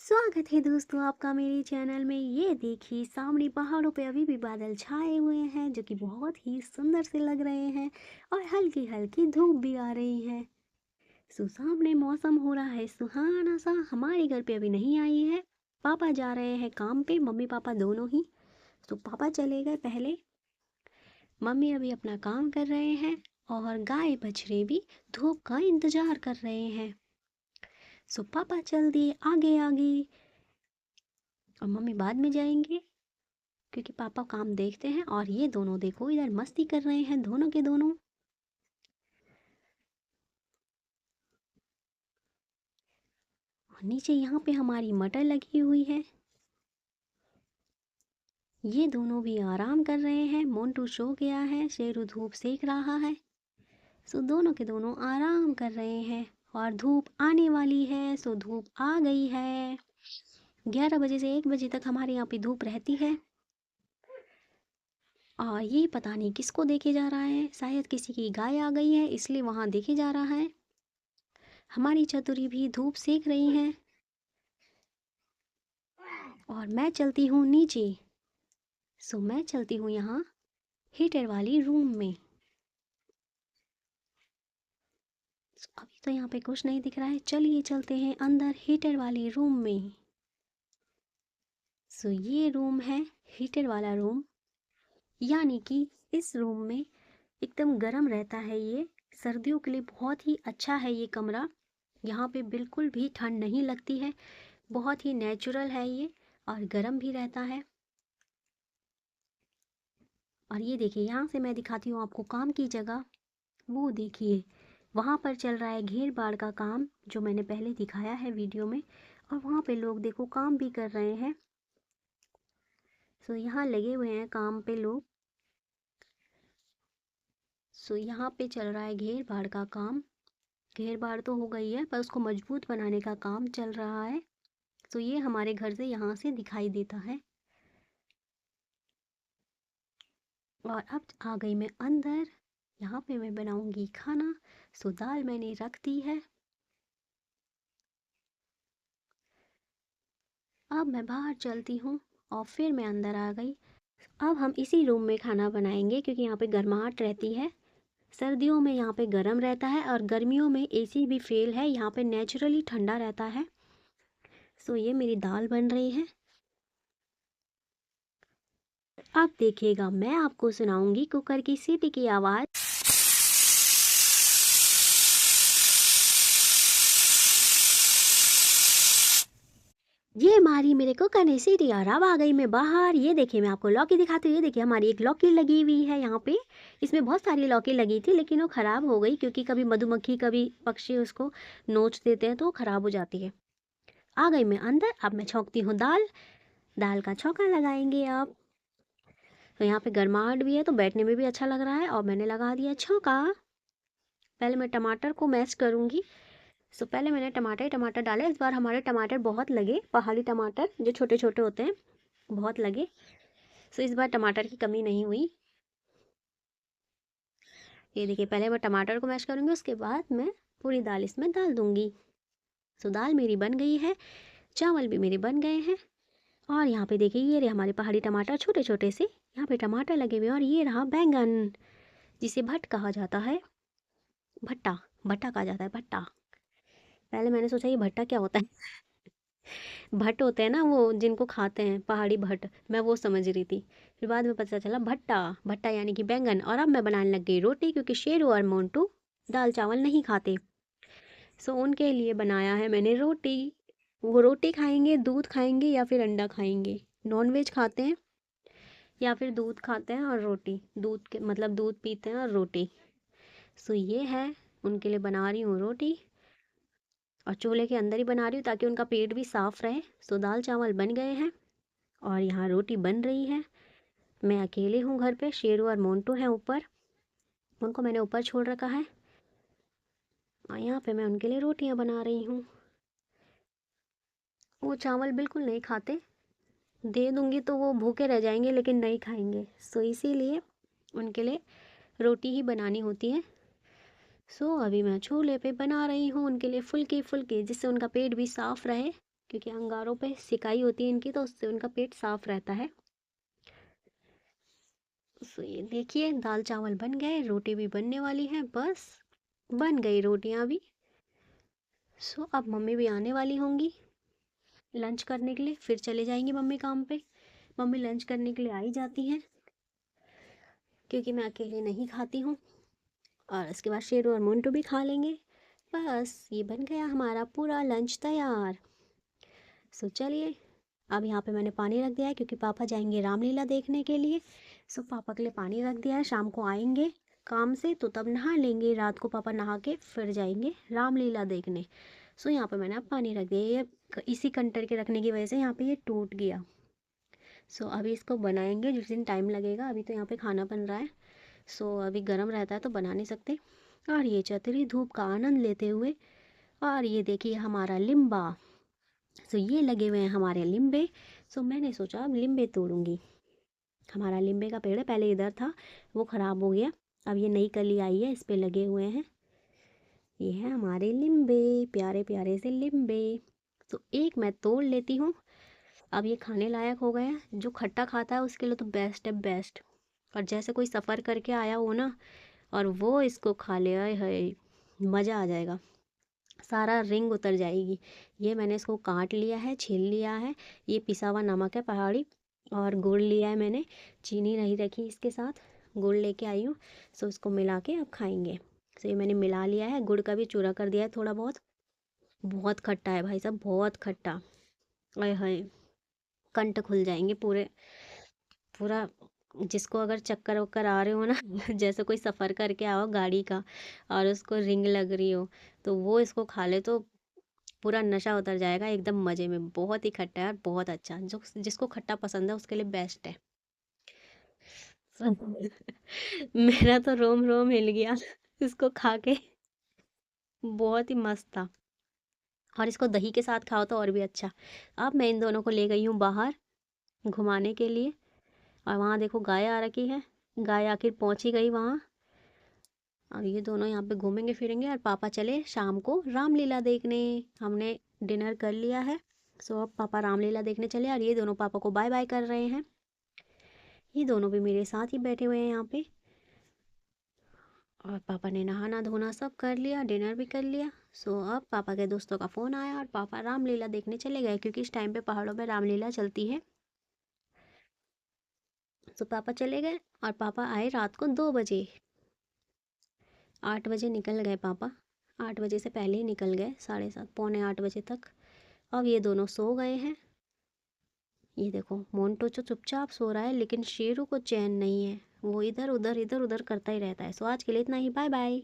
स्वागत है दोस्तों आपका मेरे चैनल में। ये देखिए सामने पहाड़ों पे अभी भी बादल छाए हुए हैं जो कि बहुत ही सुंदर से लग रहे हैं और हल्की हल्की धूप भी आ रही है। सामने मौसम हो रहा है सुहाना सा। हमारे घर पे अभी नहीं आई है। पापा जा रहे हैं काम पे, मम्मी पापा दोनों ही। पापा चले गए पहले, मम्मी अभी अपना काम कर रहे हैं और गाय बछड़े भी धूप का इंतजार कर रहे हैं। पापा चल दिए आगे आगे और मम्मी बाद में जाएंगे क्योंकि पापा काम देखते हैं। और ये दोनों देखो इधर मस्ती कर रहे हैं, दोनों के दोनों। और नीचे यहाँ पे हमारी मटर लगी हुई है। ये दोनों भी आराम कर रहे हैं। मोंटू सो गया है, शेरू धूप सेक रहा है। दोनों के दोनों आराम कर रहे हैं। और धूप आने वाली है, धूप आ गई है। 11 बजे से 1 बजे तक हमारे यहाँ पे धूप रहती है। और ये पता नहीं किसको देखे जा रहा है, शायद किसी की गाय आ गई है इसलिए वहाँ देखे जा रहा है। हमारी चतुरी भी धूप सेक रही हैं। और मैं चलती हूँ नीचे। मैं चलती हूँ यहाँ हीटर वाली रूम में। अभी तो यहाँ पे कुछ नहीं दिख रहा है, चलिए चलते हैं अंदर हीटर वाली रूम में। ये रूम है हीटर वाला रूम, यानी कि इस रूम में एकदम गर्म रहता है। ये सर्दियों के लिए बहुत ही अच्छा है ये कमरा। यहाँ पे बिल्कुल भी ठंड नहीं लगती है, बहुत ही नेचुरल है ये और गर्म भी रहता है। और ये देखिए यहाँ से मैं दिखाती हूँ आपको काम की जगह। वो देखिए वहाँ पर चल रहा है घेर बाड़ का काम, जो मैंने पहले दिखाया है वीडियो में। और वहाँ पे लोग देखो काम भी कर रहे हैं। यहाँ लगे हुए हैं काम पे लोग। यहाँ पे चल रहा है घेर बाड़ का काम। घेर बाड़ तो हो गई है पर उसको मजबूत बनाने का काम चल रहा है। ये हमारे घर से यहाँ से दिखाई देता है। और अब आ गई मैं अंदर। यहाँ पे मैं बनाऊंगी खाना। दाल मैंने रख दी है। अब मैं बाहर चलती हूँ और फिर मैं अंदर आ गई। अब हम इसी रूम में खाना बनाएंगे क्योंकि यहाँ पे गर्माहट रहती है। सर्दियों में यहाँ पे गर्म रहता है और गर्मियों में एसी भी फेल है, यहाँ पे नेचुरली ठंडा रहता है। ये मेरी दाल बन रही है। अब देखिएगा मैं आपको सुनाऊंगी कुकर की सीटी की आवाज़। ये मारी मेरे कुकर ने सीटी और अब आ गई मैं बाहर। ये देखिए मैं आपको लौकी दिखाती हूँ। ये देखिए हमारी एक लौकी लगी हुई है यहाँ पे। इसमें बहुत सारी लौकी लगी थी लेकिन वो ख़राब हो गई क्योंकि कभी मधुमक्खी कभी पक्षी उसको नोच देते हैं तो वो ख़राब हो जाती है। आ गई मैं अंदर। अब मैं छौंकती हूँ दाल। दाल का छौंका लगाएंगे अब। यहाँ पे गर्माहट भी है तो बैठने में भी अच्छा लग रहा है। और मैंने लगा दिया छौंका। पहले मैं टमाटर को मैश करूँगी। पहले मैंने टमाटर डाले। इस बार हमारे टमाटर बहुत लगे, पहाड़ी टमाटर जो छोटे छोटे होते हैं बहुत लगे। इस बार टमाटर की कमी नहीं हुई। ये देखिए पहले मैं टमाटर को मैश करूँगी, उसके बाद मैं पूरी दाल इसमें डाल दूँगी। दाल मेरी बन गई है, चावल भी मेरे बन गए हैं। और यहाँ पे देखिए ये रहे हमारे पहाड़ी टमाटर छोटे छोटे से। यहाँ पे टमाटर लगे हुए हैं। और ये रहा बैंगन, जिसे भट्ट कहा जाता है। भट्टा भट्टा कहा जाता है, भट्टा। पहले मैंने सोचा ये भट्टा क्या होता है। भट्ट होते हैं ना वो जिनको खाते हैं, पहाड़ी भट्ट, मैं वो समझ रही थी। फिर बाद में पता चला भट्टा, भट्टा यानी कि बैंगन। और अब मैं बनाने लग गई रोटी क्योंकि शेरू और मोंटू दाल चावल नहीं खाते। उनके लिए बनाया है मैंने रोटी। वो रोटी खाएंगे, दूध खाएंगे या फिर अंडा खाएंगे। नॉनवेज खाते हैं या फिर दूध खाते हैं और रोटी, दूध के मतलब दूध पीते हैं और रोटी। ये है उनके लिए बना रही हूँ रोटी। और चूल्हे के अंदर ही बना रही हूँ ताकि उनका पेट भी साफ रहे। दाल चावल बन गए हैं और यहाँ रोटी बन रही है। मैं अकेले हूँ घर पे, शेरू और मोंटू हैं ऊपर, उनको मैंने ऊपर छोड़ रखा है। और यहाँ पे मैं उनके लिए रोटियाँ बना रही हूँ। वो चावल बिल्कुल नहीं खाते, दे दूँगी तो वो भूखे रह जाएंगे लेकिन नहीं खाएंगे। इसीलिए उनके लिए रोटी ही बनानी होती है। अभी मैं चूल्हे पे बना रही हूँ उनके लिए फुल्की फुल्की, जिससे उनका पेट भी साफ रहे क्योंकि अंगारों पे सिकाई होती है इनकी, तो उससे उनका पेट साफ रहता है। सो ये देखिए दाल चावल बन गए, रोटी भी बनने वाली है, बस बन गई रोटियां भी। सो अब मम्मी भी आने वाली होंगी लंच करने के लिए, फिर चले जाएंगी मम्मी काम पे। मम्मी लंच करने के लिए आ ही जाती हैं, क्योंकि मैं अकेले नहीं खाती हूँ। और उसके बाद शेरू और मोन्टू भी खा लेंगे। बस ये बन गया हमारा पूरा लंच तैयार। सो चलिए, अब यहाँ पे मैंने पानी रख दिया है, क्योंकि पापा जाएंगे रामलीला देखने के लिए। सो पापा के लिए पानी रख दिया है, शाम को आएंगे काम से तो तब नहा लेंगे, रात को पापा नहा के फिर जाएंगे रामलीला देखने। सो यहाँ पे मैंने अब पानी रख दिया। ये इसी कंटर के रखने की वजह से यहाँ पे ये टूट गया। सो अभी इसको बनाएंगे, जिस दिन टाइम लगेगा। अभी तो यहाँ पे खाना बन रहा है, सो अभी गर्म रहता है तो बना नहीं सकते। और ये चतरी धूप का आनंद लेते हुए, और ये देखिए हमारा लिम्बा। सो ये लगे हुए हैं हमारे लिम्बे। सो मैंने सोचा अब लिम्बे तोड़ूंगी। हमारा लिम्बे का पेड़ है, पहले इधर था, वो ख़राब हो गया। अब ये नई कली आई है, इस पे लगे हुए हैं। ये है हमारे लिम्बे, प्यारे प्यारे से लिम्बे। तो एक मैं तोड़ लेती हूँ। अब ये खाने लायक हो गए हैं, जो खट्टा खाता है उसके लिए तो बेस्ट है बेस्ट। और जैसे कोई सफ़र करके आया हो ना, और वो इसको खा ले, आए हाय मज़ा आ जाएगा, सारा रिंग उतर जाएगी। ये मैंने इसको काट लिया है, छील लिया है। ये पिसा हुआ नमक है पहाड़ी, और गुड़ लिया है मैंने, चीनी नहीं रखी इसके साथ, गुड़ लेके आई हूँ। सो इसको मिला के अब खाएंगे। सो ये मैंने मिला लिया है, गुड़ का भी चूरा कर दिया है थोड़ा बहुत। बहुत खट्टा है भाई साहब, बहुत खट्टा। आय हाय, कंठ खुल जाएंगे पूरे, पूरा। जिसको अगर चक्कर वक्कर आ रहे हो ना जैसे कोई सफ़र करके आओ गाड़ी का, और उसको रिंग लग रही हो, तो वो इसको खा ले तो पूरा नशा उतर जाएगा एकदम मज़े में। बहुत ही खट्टा है और बहुत अच्छा, जो जिसको खट्टा पसंद है उसके लिए बेस्ट है। मेरा तो रोम रोम हिल गया इसको खा के, बहुत ही मस्त था। और इसको दही के साथ खाओ तो और भी अच्छा। अब मैं इन दोनों को ले गई हूँ बाहर घुमाने के लिए, और वहाँ देखो गाय आ रखी है, गाय आखिर पहुँच ही गई वहाँ। अब ये दोनों यहाँ पे घूमेंगे फिरेंगे, और पापा चले शाम को रामलीला देखने। हमने डिनर कर लिया है, सो अब पापा रामलीला देखने चले, और ये दोनों पापा को बाय बाय कर रहे हैं। ये दोनों भी मेरे साथ ही बैठे हुए हैं यहाँ पे। और पापा ने नहाना धोना सब कर लिया, डिनर भी कर लिया। सो अब पापा के दोस्तों का फ़ोन आया, और पापा रामलीला देखने चले गए, क्योंकि इस टाइम पे पहाड़ों में रामलीला चलती है। सो पापा चले गए, और पापा आए रात को 2 बजे। 8 बजे निकल गए पापा, 8 बजे से पहले ही निकल गए, 7:30 पौने 8 बजे तक। अब ये दोनों सो गए हैं। ये देखो मोन्टो जो चुपचाप सो रहा है, लेकिन शेरू को चैन नहीं है, वो इधर उधर करता ही रहता है। सो आज के लिए इतना ही, बाय बाय।